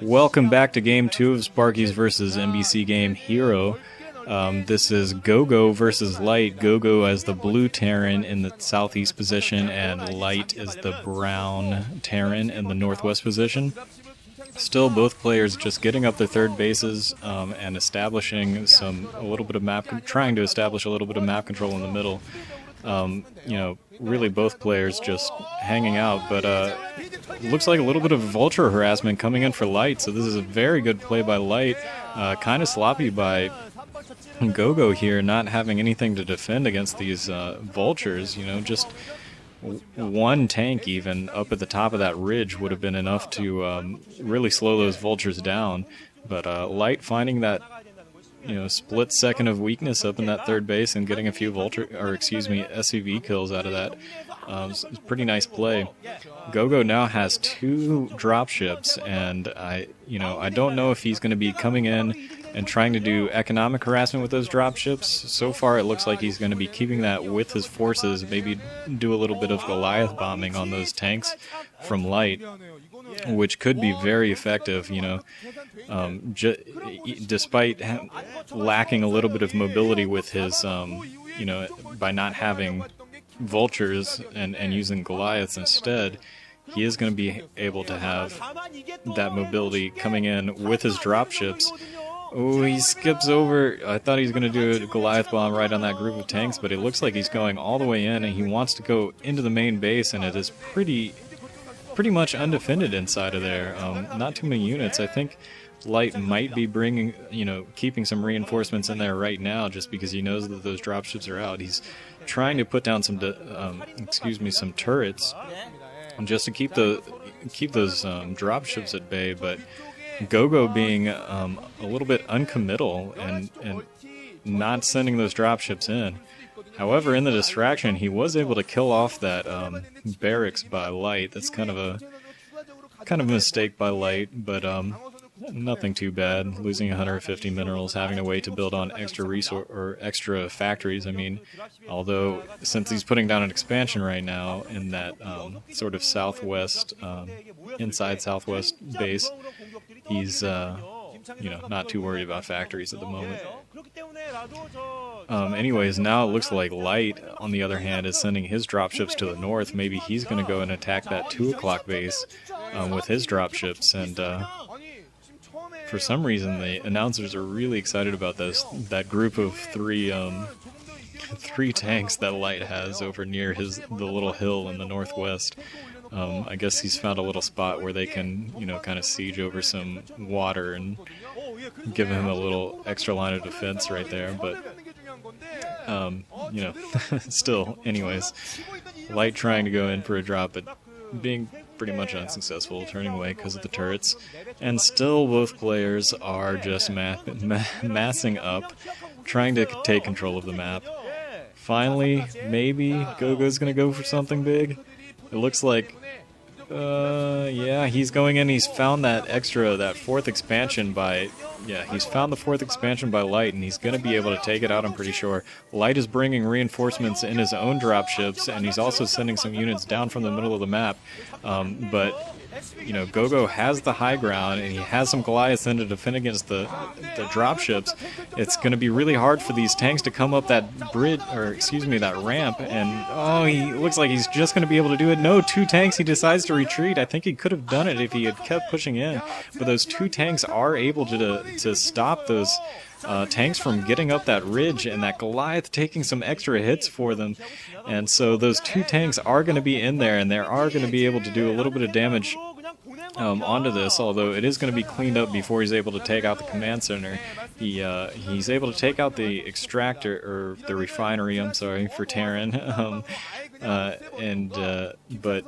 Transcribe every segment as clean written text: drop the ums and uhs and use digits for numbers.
Welcome back to Game 2 of Sparkyz versus MBCGame Hero. This is go.go versus Light. Go.go as the blue Terran in the southeast position, and Light is the brown Terran in the northwest position. Still, both players just getting up their third bases and establishing a little bit of map, trying to establish a little bit of map control in the middle. Really both players just hanging out, but looks like a little bit of vulture harassment coming in for Light, so this is a very good play by Light. Kind of sloppy by go.go here, not having anything to defend against these vultures. Just one tank even up at the top of that ridge would have been enough to really slow those vultures down, but Light finding that split second of weakness up in that third base and getting a few SCV kills out of that. It's a pretty nice play. Go.go now has 2 dropships, and I don't know if he's going to be coming in and trying to do economic harassment with those dropships. So far, it looks like he's going to be keeping that with his forces, maybe do a little bit of Goliath bombing on those tanks from Light, which could be very effective, despite lacking a little bit of mobility with his, by not having vultures and using Goliaths instead. He is going to be able to have that mobility coming in with his dropships. Oh, he skips over. I thought he was going to do a Goliath bomb right on that group of tanks, but it looks like he's going all the way in, and he wants to go into the main base, and it is pretty much undefended inside of there. Not too many units. I think Light might be bringing, keeping some reinforcements in there right now, just because he knows that those dropships are out. He's trying to put down some turrets, just to keep those dropships at bay, but go.go being a little bit uncommittal and not sending those dropships in. However, in the distraction, he was able to kill off that barracks by Light. That's kind of a mistake by Light, but nothing too bad. Losing 150 minerals, having to wait to build on extra factories. I mean, although since he's putting down an expansion right now in that sort of southwest, inside southwest base, he's not too worried about factories at the moment. Anyways, now it looks like Light, on the other hand, is sending his dropships to the north. Maybe he's going to go and attack that 2 o'clock base with his dropships, and for some reason the announcers are really excited about that group of 3 tanks that Light has over near the little hill in the northwest. I guess he's found a little spot where they can, kind of siege over some water and give him a little extra line of defense right there, but still, anyways, Light trying to go in for a drop, but being pretty much unsuccessful, turning away because of the turrets, and still both players are just massing up, trying to take control of the map. Finally, maybe go.go's gonna go for something big. It looks like, yeah, he's going in. He's found that 4th expansion by, he's found the 4th expansion by Light, and he's going to be able to take it out, I'm pretty sure. Light is bringing reinforcements in his own dropships, and he's also sending some units down from the middle of the map. But go.go has the high ground, and he has some Goliaths in to defend against the dropships. It's going to be really hard for these tanks to come up that bridge, that ramp, and he looks like he's just going to be able to do it. No, 2 tanks, he decides to retreat. I think he could have done it if he had kept pushing in, but those 2 tanks are able to stop those tanks from getting up that ridge, and that Goliath taking some extra hits for them. And so those 2 tanks are going to be in there, and they are going to be able to do a little bit of damage onto this, although it is going to be cleaned up before he's able to take out the command center. He's able to take out the extractor, or the refinery, I'm sorry, for Terran, but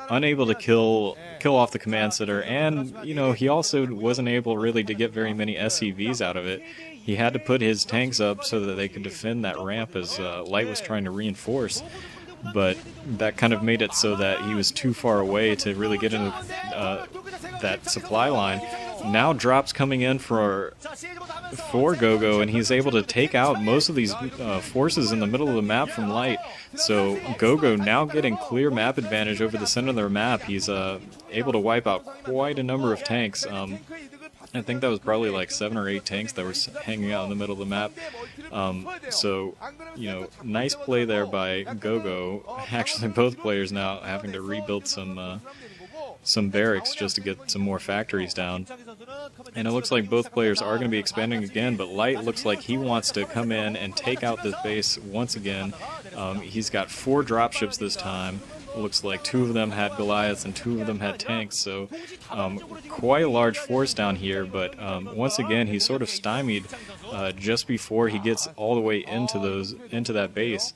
unable to kill off the command center, and he also wasn't able really to get very many SCVs out of it. He had to put his tanks up so that they could defend that ramp as Light was trying to reinforce, but that kind of made it so that he was too far away to really get into that supply line. Now drops coming in for for go.go, and he's able to take out most of these forces in the middle of the map from Light. So go.go now getting clear map advantage over the center of their map. He's able to wipe out quite a number of tanks. I think that was probably like 7 or 8 tanks that were hanging out in the middle of the map. So, you know, nice play there by go.go. Actually, both players now having to rebuild some barracks just to get some more factories down. And it looks like both players are going to be expanding again, but Light looks like he wants to come in and take out this base once again. He's got 4 dropships this time. Looks like 2 of them had Goliaths and 2 of them had tanks, so quite a large force down here, but once again he's sort of stymied just before he gets all the way into that base.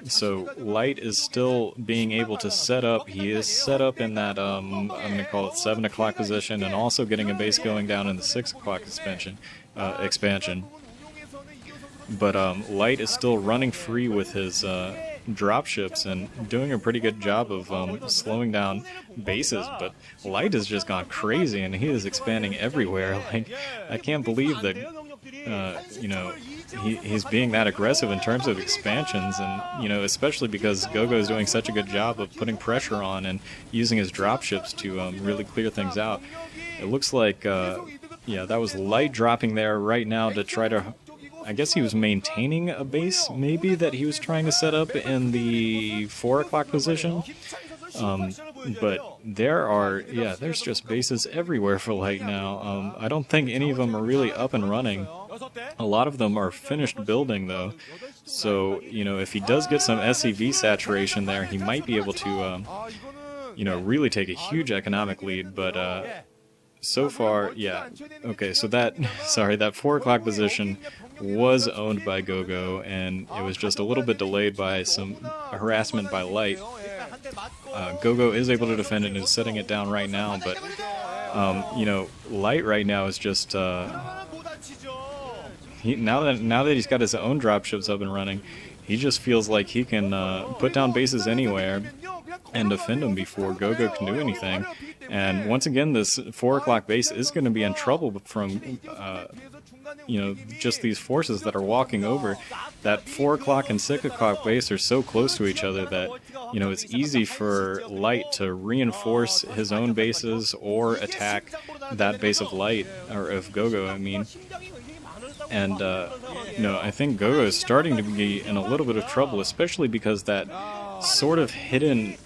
So Light is still being able to set up. He is set up in that I'm going to call it 7 o'clock position, and also getting a base going down in the 6 o'clock expansion. But Light is still running free with his dropships and doing a pretty good job of slowing down bases, but Light has just gone crazy and he is expanding everywhere. Like, I can't believe that you know, he's being that aggressive in terms of expansions, and you know, especially because go.go is doing such a good job of putting pressure on and using his dropships to really clear things out. It looks like yeah, that was Light dropping there right now to try to, I guess he was maintaining a base, maybe, that he was trying to set up in the 4 o'clock position. But there's just bases everywhere for Light now. I don't think any of them are really up and running. A lot of them are finished building, though. So, you know, if he does get some SCV saturation there, he might be able to, you know, really take a huge economic lead, but so far, yeah. Okay, so that 4 o'clock position was owned by go.go, and it was just a little bit delayed by some harassment by Light. go.go is able to defend it and is setting it down right now, but you know, Light right now is just now that he's got his own dropships up and running, he just feels like he can put down bases anywhere and defend them before go.go can do anything. And once again, this 4 o'clock base is going to be in trouble from you know, just these forces that are walking over. That 4 o'clock and 6 o'clock base are so close to each other that, you know, it's easy for Light to reinforce his own bases or attack that base of Light, or of go.go, I mean. And, you know, I think go.go is starting to be in a little bit of trouble, especially because that sort of hidden,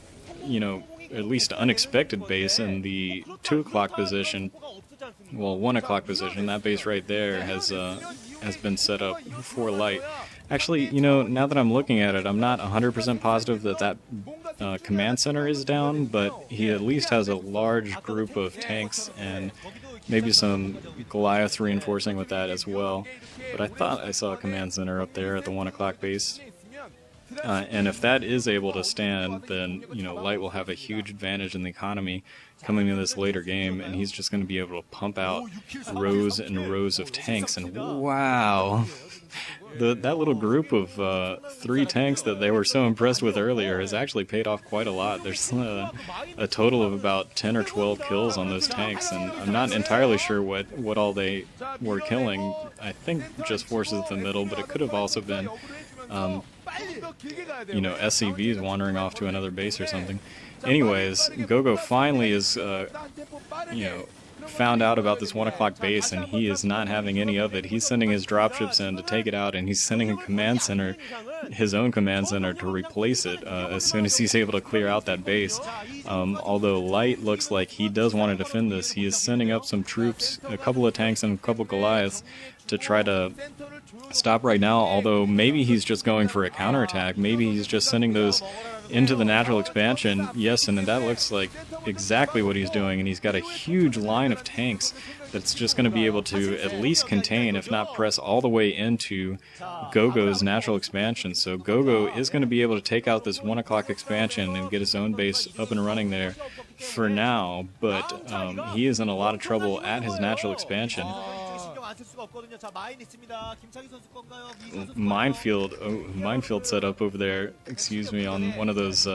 you know, at least unexpected base in the 2 o'clock position, well, 1 o'clock position, that base right there has been set up for Light. Actually, you know, now that I'm looking at it, I'm not 100% positive that command center is down, but he at least has a large group of tanks and maybe some Goliaths reinforcing with that as well. But I thought I saw a command center up there at the 1 o'clock base. And if that is able to stand, then, you know, Light will have a huge advantage in the economy coming into this later game, and he's just going to be able to pump out rows and rows of tanks. And wow, that little group of 3 tanks that they were so impressed with earlier has actually paid off quite a lot. There's a total of about 10 or 12 kills on those tanks, and I'm not entirely sure what all they were killing. I think just forces in the middle, but it could have also been you know, SCVs wandering off to another base or something. Anyways, go.go finally is, you know, found out about this 1 o'clock base, and he is not having any of it. He's sending his dropships in to take it out, and he's sending a command center, his own command center, to replace it as soon as he's able to clear out that base. Although Light looks like he does want to defend this, he is sending up some troops, a couple of tanks and a couple of Goliaths, to try to stop right now, although maybe he's just going for a counterattack. Maybe he's just sending those into the natural expansion. Yes, and that looks like exactly what he's doing, and he's got a huge line of tanks that's just going to be able to at least contain, if not press all the way into go.go's natural expansion. So go.go is going to be able to take out this 1 o'clock expansion and get his own base up and running there for now, but he is in a lot of trouble at his natural expansion. Minefield set up over there, excuse me, on one of those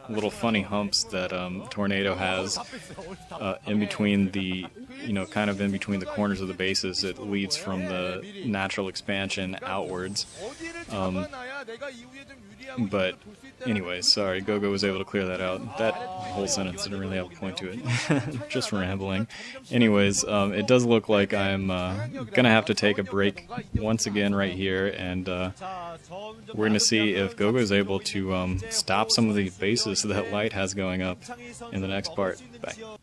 little funny humps that Tornado has in between the, kind of in between the corners of the bases. It leads from the natural expansion outwards. But anyway, sorry, go.go was able to clear that out. That whole sentence didn't really have a point to it. Just rambling. Anyways, it does look like I'm gonna have to take a break once again right here, and we're gonna see if go.go is able to stop some of the bases that Light has going up in the next part. Bye.